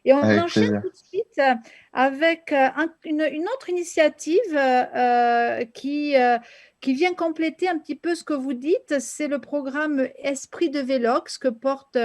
Et on Avec enchaîne plaisir. tout de suite avec une autre initiative qui vient compléter un petit peu ce que vous dites. C'est le programme Esprit de Vélox que porte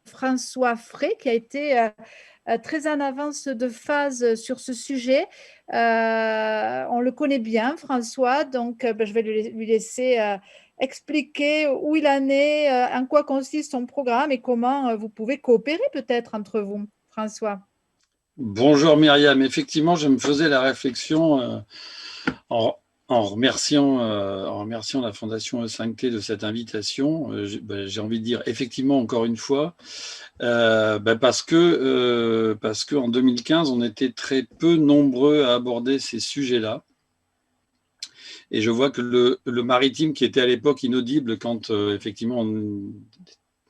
François Frey, qui a été très en avance de phase sur ce sujet. On le connaît bien, François, donc ben, je vais lui laisser expliquer où il en est, en quoi consiste son programme et comment vous pouvez coopérer peut-être entre vous, François. Bonjour Myriam, effectivement, je me faisais la réflexion en, en remerciant la Fondation E5T de cette invitation. J'ai envie de dire effectivement encore une fois, parce que en 2015, on était très peu nombreux à aborder ces sujets-là. Et je vois que le maritime, qui était à l'époque inaudible quand effectivement on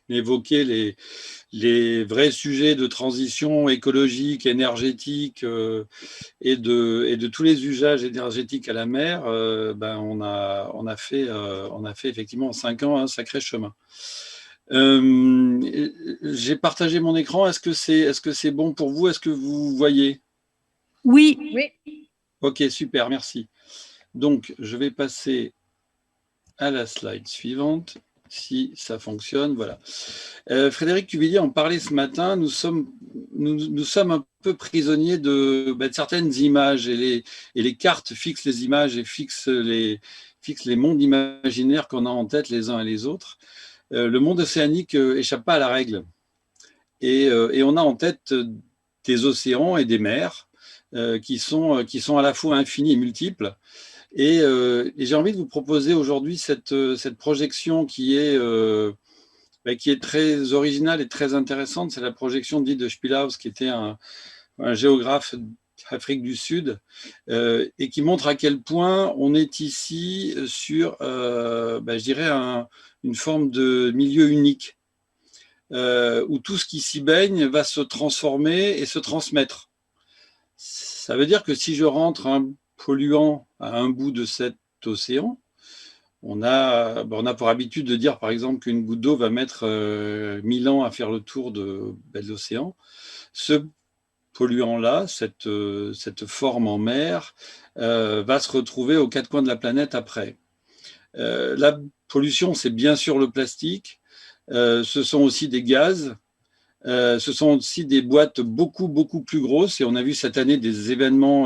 évoquait les vrais sujets de transition écologique, énergétique et de tous les usages énergétiques à la mer, on a fait effectivement en 5 ans un sacré chemin. J'ai partagé mon écran. Est-ce que c'est bon pour vous? Est-ce que vous voyez? Oui. Oui. Ok, super, merci. Donc, je vais passer à la slide suivante, si ça fonctionne. Voilà. Frédéric Cuvillier en parlait ce matin. Nous sommes un peu prisonniers de certaines images et les cartes fixent les images et fixent les mondes imaginaires qu'on a en tête les uns et les autres. Le monde océanique échappe pas à la règle. Et on a en tête des océans et des mers qui sont à la fois infinis et multiples. Et j'ai envie de vous proposer aujourd'hui cette projection qui est très originale et très intéressante. C'est la projection dite de Spielhaus, qui était un géographe d'Afrique du Sud, et qui montre à quel point on est ici sur, je dirais, une forme de milieu unique, où tout ce qui s'y baigne va se transformer et se transmettre. Ça veut dire que si je rentre un polluant à un bout de cet océan, on a pour habitude de dire, par exemple, qu'une goutte d'eau va mettre 1000 ans à faire le tour de l'océan. Ce polluant-là, cette forme en mer, va se retrouver aux 4 coins de la planète après. La pollution, c'est bien sûr le plastique. Ce sont aussi des gaz. Ce sont aussi des boîtes beaucoup, beaucoup plus grosses. Et on a vu cette année des événements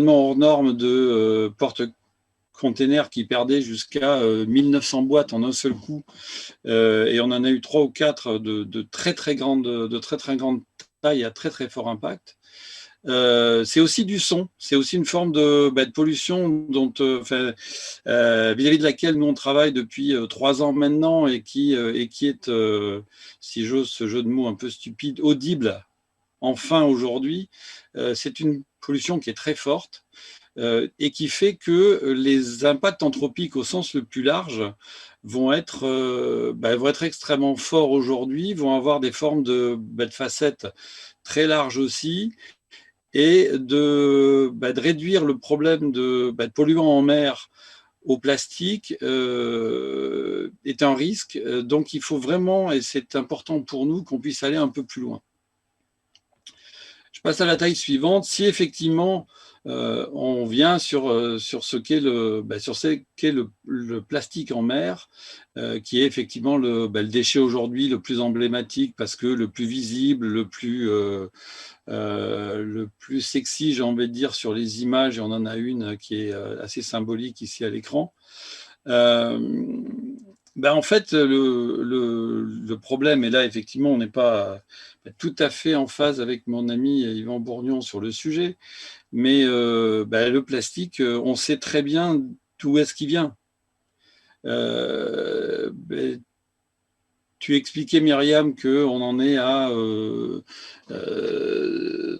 hors normes de porte-containers qui perdaient jusqu'à 1900 boîtes en un seul coup. Et on en a eu 3 ou 4 de très, très grande taille à très, très fort impact. C'est aussi du son, c'est aussi une forme de pollution dont, vis-à-vis de laquelle nous on travaille depuis 3 ans maintenant et qui est, si j'ose ce jeu de mots un peu stupide, audible enfin aujourd'hui. C'est une pollution qui est très forte et qui fait que les impacts anthropiques au sens le plus large vont être extrêmement forts aujourd'hui, vont avoir des formes de facettes très larges aussi, et de réduire le problème de polluants en mer au plastique est un risque. Donc il faut vraiment, et c'est important pour nous, qu'on puisse aller un peu plus loin. Je passe à la taille suivante. Si effectivement on vient sur ce qu'est le plastique en mer, qui est effectivement le déchet aujourd'hui le plus emblématique, parce que le plus visible, le plus sexy, j'ai envie de dire, sur les images, et on en a une qui est assez symbolique ici à l'écran. En fait, le problème, et là, effectivement, on n'est pas tout à fait en phase avec mon ami Yvan Bourgnon sur le sujet, mais le plastique, on sait très bien d'où est-ce qu'il vient. Tu expliquais, Myriam, qu'on en est à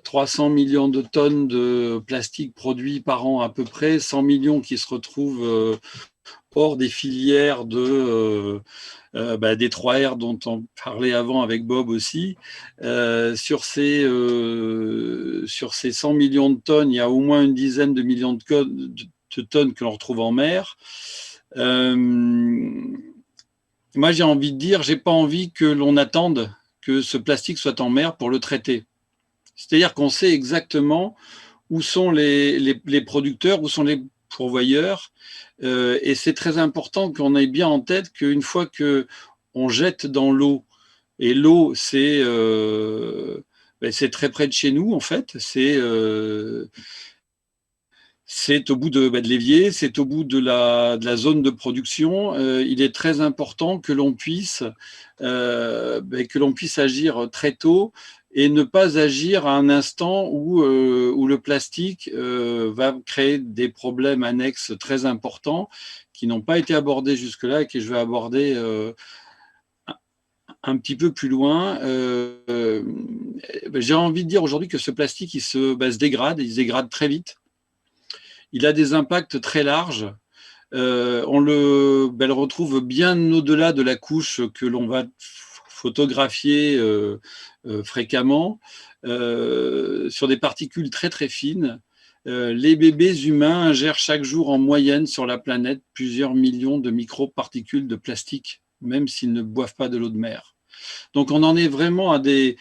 300 millions de tonnes de plastique produits par an à peu près, 100 millions qui se retrouvent hors des filières des 3R dont on parlait avant avec Bob aussi. Sur ces 100 millions de tonnes, il y a au moins une dizaine de millions de tonnes que l'on retrouve en mer. Moi, j'ai envie de dire, j'ai pas envie que l'on attende que ce plastique soit en mer pour le traiter. C'est-à-dire qu'on sait exactement où sont les producteurs, où sont les pourvoyeurs, et c'est très important qu'on ait bien en tête qu'une fois qu'on jette dans l'eau, et l'eau, c'est très près de chez nous, en fait, c'est au bout de l'évier, c'est au bout de la zone de production. Il est très important que l'on puisse agir très tôt et ne pas agir à un instant où le plastique va créer des problèmes annexes très importants qui n'ont pas été abordés jusque-là et que je vais aborder un petit peu plus loin. J'ai envie de dire aujourd'hui que ce plastique, il se dégrade, il se dégrade très vite. Il a des impacts très larges. On le retrouve bien au-delà de la couche que l'on va photographier fréquemment, sur des particules très très fines. Les bébés humains ingèrent chaque jour en moyenne sur la planète plusieurs millions de microparticules de plastique, même s'ils ne boivent pas de l'eau de mer. Donc on en est vraiment à des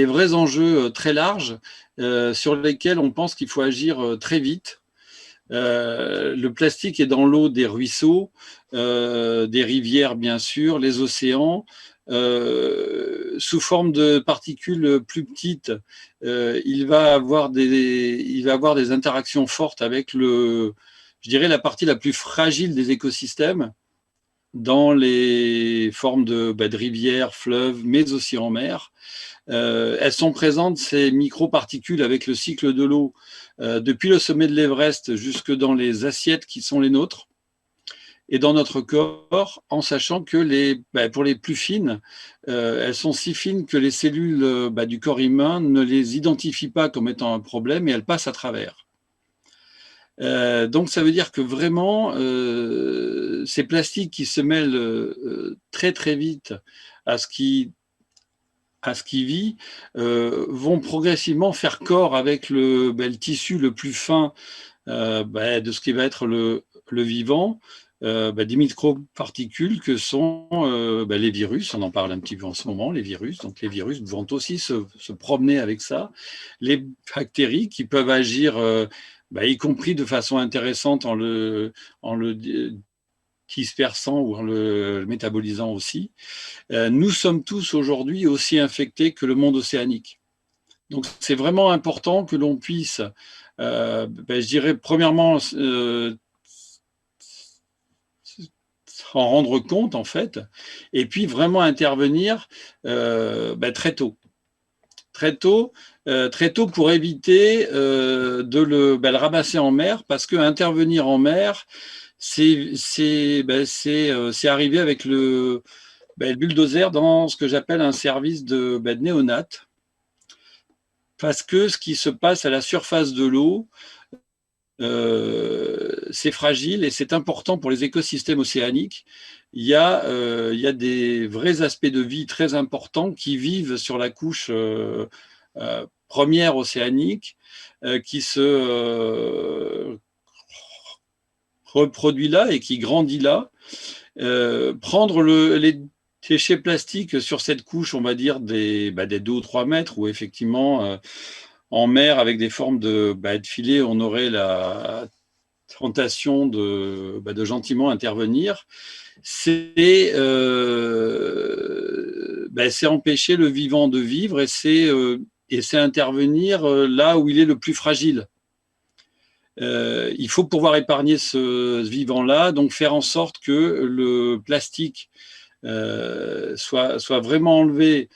vrais enjeux très larges sur lesquels on pense qu'il faut agir très vite. Le plastique est dans l'eau des ruisseaux, des rivières bien sûr, les océans, sous forme de particules plus petites. Il va avoir des interactions fortes avec je dirais, la partie la plus fragile des écosystèmes, dans les formes de rivières, fleuves, mais aussi en mer. Elles sont présentes, ces microparticules, avec le cycle de l'eau, depuis le sommet de l'Everest jusque dans les assiettes qui sont les nôtres et dans notre corps, en sachant que pour les plus fines, elles sont si fines que les cellules du corps humain ne les identifient pas comme étant un problème et elles passent à travers. Donc ça veut dire que vraiment, ces plastiques qui se mêlent très très vite à ce qui vit, vont progressivement faire corps avec le tissu le plus fin de ce qui va être le vivant, des microparticules que sont les virus. On en parle un petit peu en ce moment, les virus. Donc les virus vont aussi se promener avec ça. Les bactéries qui peuvent agir, y compris de façon intéressante en le dispersant ou en le métabolisant aussi. Nous sommes tous aujourd'hui aussi infectés que le monde océanique. Donc c'est vraiment important que l'on puisse, je dirais, premièrement, en rendre compte en fait, et puis vraiment intervenir très tôt. Très tôt pour éviter de le ramasser en mer, parce que intervenir en mer, c'est arrivé avec le bulldozer dans ce que j'appelle un service de néonates, parce que ce qui se passe à la surface de l'eau, c'est fragile et c'est important pour les écosystèmes océaniques. Il y a des vrais aspects de vie très importants qui vivent sur la couche première océanique, qui se reproduit là et qui grandit là. Prendre les déchets plastiques sur cette couche, on va dire des 2 ou 3 mètres, où effectivement en mer, avec des formes de filets, on aurait la tentation de gentiment intervenir. C'est empêcher le vivant de vivre, et c'est intervenir là où il est le plus fragile. Il faut pouvoir épargner ce vivant-là, donc faire en sorte que le plastique soit vraiment enlevé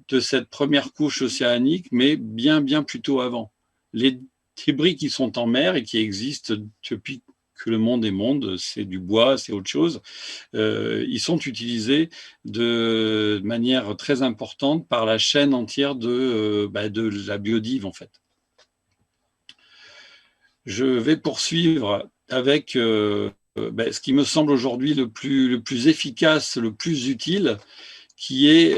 de cette première couche océanique, mais bien plus tôt avant. Les débris qui sont en mer et qui existent depuis que le monde est monde, c'est du bois, c'est autre chose, ils sont utilisés de manière très importante par la chaîne entière de la biodive, en fait. Je vais poursuivre avec ce qui me semble aujourd'hui le plus efficace, le plus utile, qui est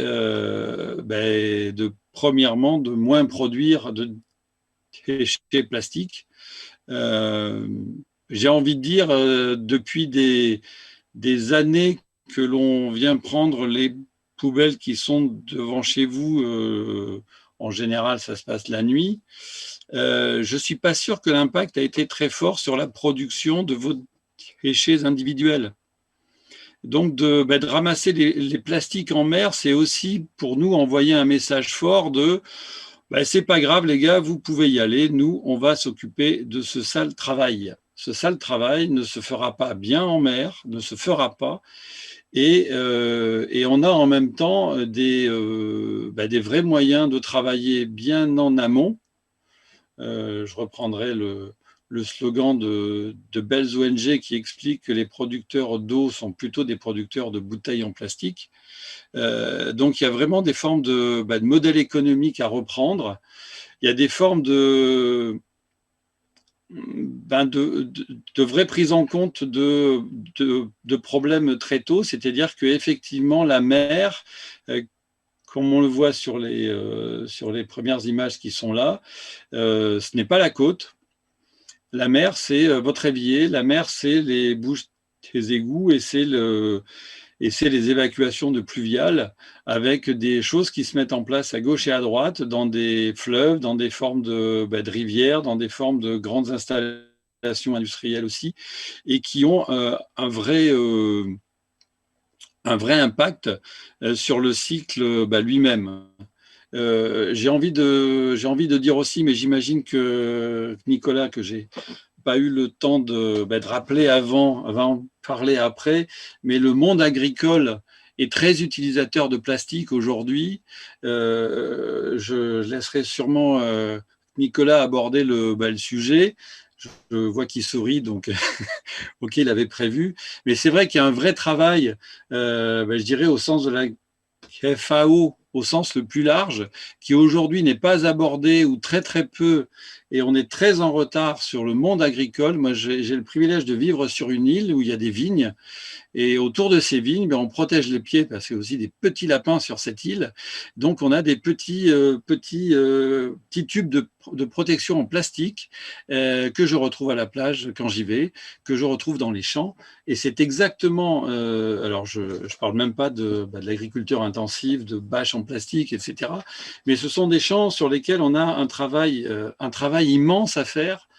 premièrement de moins produire de déchets plastiques. J'ai envie de dire, depuis des années que l'on vient prendre les poubelles qui sont devant chez vous, en général, ça se passe la nuit. Je ne suis pas sûr que l'impact a été très fort sur la production de vos déchets individuels. Donc, de ramasser les plastiques en mer, c'est aussi pour nous envoyer un message fort de c'est pas grave, les gars, vous pouvez y aller. Nous, on va s'occuper de ce sale travail. Ce sale travail ne se fera pas bien en mer, ne se fera pas. Et on a en même temps des vrais moyens de travailler bien en amont. Je reprendrai le slogan de belles ONG qui explique que les producteurs d'eau sont plutôt des producteurs de bouteilles en plastique. Donc, il y a vraiment des formes de modèles économiques à reprendre. Il y a des formes de vraie prise en compte de problèmes très tôt, c'est-à-dire qu'effectivement, la mer, comme on le voit sur les premières images qui sont là, ce n'est pas la côte. La mer, c'est votre évier. La mer, c'est les bouches des égouts et c'est les évacuations de pluviales avec des choses qui se mettent en place à gauche et à droite dans des fleuves, dans des formes de rivières, dans des formes de grandes installations industrielles aussi, et qui ont un vrai impact sur le cycle lui-même. J'ai envie de dire aussi, mais j'imagine que Nicolas, que j'ai pas eu le temps de rappeler avant, va en parler après, mais le monde agricole est très utilisateur de plastique aujourd'hui. Je laisserai sûrement Nicolas aborder le sujet. Je vois qu'il sourit, donc ok, il avait prévu. Mais c'est vrai qu'il y a un vrai travail, je dirais au sens de la FAO, au sens le plus large, qui aujourd'hui n'est pas abordé ou très très peu, et on est très en retard sur le monde agricole. Moi, j'ai le privilège de vivre sur une île où il y a des vignes, et autour de ces vignes, on protège les pieds parce qu'il y a aussi des petits lapins sur cette île. Donc, on a des petits tubes de protection en plastique que je retrouve à la plage quand j'y vais, que je retrouve dans les champs. Et c'est exactement, alors je ne parle même pas de l'agriculture intensive, de bâches en plastique, etc. Mais ce sont des champs sur lesquels on a un travail immense à faire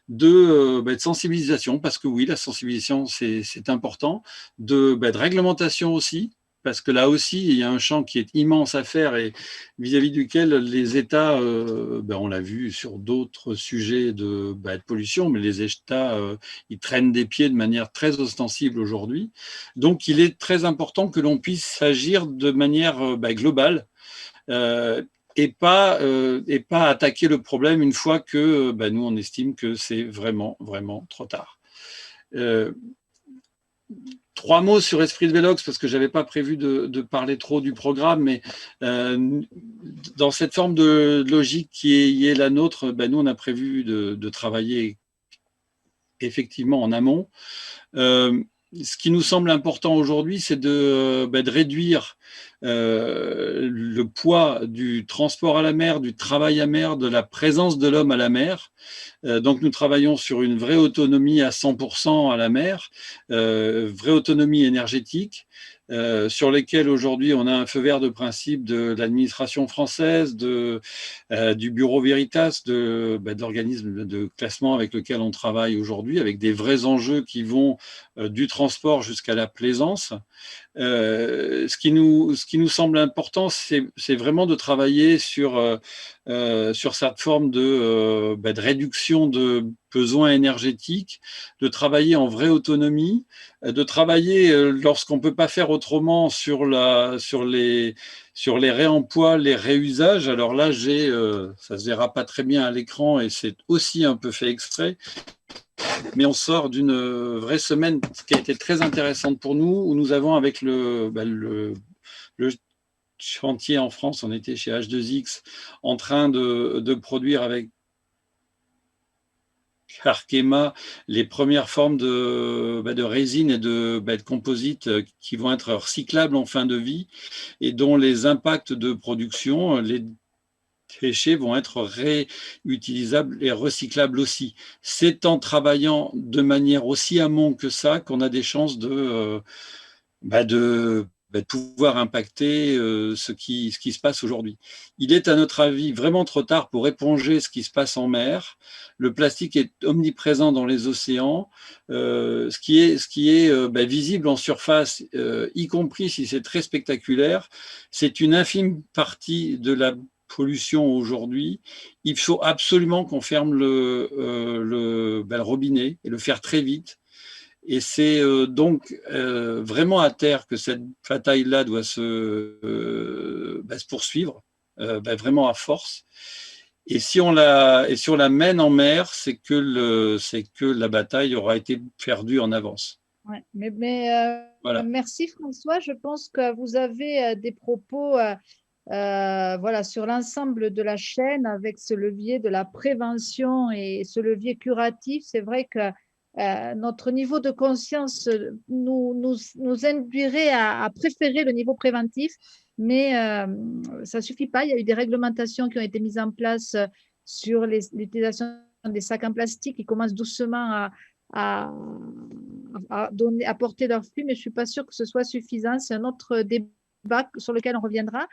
de sensibilisation, parce que oui, la sensibilisation, c'est important, de réglementation aussi, parce que là aussi, il y a un champ qui est immense à faire et vis-à-vis duquel les États, on l'a vu sur d'autres sujets de pollution, mais les États, ils traînent des pieds de manière très ostensible aujourd'hui. Donc, il est très important que l'on puisse agir de manière globale. Et pas attaquer le problème une fois que nous, on estime que c'est vraiment, vraiment trop tard. 3 mots sur Esprit de Velox, parce que je n'avais pas prévu de parler trop du programme, mais dans cette forme de logique qui est la nôtre, nous, on a prévu de travailler effectivement en amont. Ce qui nous semble important aujourd'hui, c'est de réduire le poids du transport à la mer, du travail à mer, de la présence de l'homme à la mer. Donc, nous travaillons sur une vraie autonomie à 100% à la mer, vraie autonomie énergétique, sur lesquelles aujourd'hui on a un feu vert de principe de l'administration française, du Bureau Veritas, d'organismes de classement avec lesquels on travaille aujourd'hui, avec des vrais enjeux qui vont du transport jusqu'à la plaisance. Ce qui nous semble important, c'est vraiment de travailler sur cette forme de réduction de besoins énergétiques, de travailler en vraie autonomie, de travailler lorsqu'on ne peut pas faire autrement sur les réemplois, les réusages. Alors là, ça ne se verra pas très bien à l'écran et c'est aussi un peu fait exprès. Mais on sort d'une vraie semaine qui a été très intéressante pour nous, où nous avons avec le chantier en France, on était chez H2X, en train de produire avec Arkema les premières formes de résine et de composite qui vont être recyclables en fin de vie et dont les impacts de production, les déchets vont être réutilisables et recyclables aussi. C'est en travaillant de manière aussi amont que ça qu'on a des chances de de pouvoir impacter ce qui se passe aujourd'hui. Il est, à notre avis, vraiment trop tard pour éponger ce qui se passe en mer. Le plastique est omniprésent dans les océans. Ce qui est visible en surface, y compris si c'est très spectaculaire, c'est une infime partie de la pollution aujourd'hui. Il faut absolument qu'on ferme le robinet et le faire très vite. Et c'est donc vraiment à terre que cette bataille-là doit se poursuivre, vraiment à force. Et si on la mène en mer, c'est que la bataille aura été perdue en avance. Ouais, Voilà. merci François. Je pense que vous avez des propos voilà, sur l'ensemble de la chaîne avec ce levier de la prévention et ce levier curatif. C'est vrai que notre niveau de conscience nous induirait à préférer le niveau préventif, mais ça ne suffit pas. Il y a eu des réglementations qui ont été mises en place sur l'utilisation des sacs en plastique qui commencent doucement à, à porter leurs fruits, mais je ne suis pas sûre que ce soit suffisant. C'est un autre débat sur lequel on reviendra.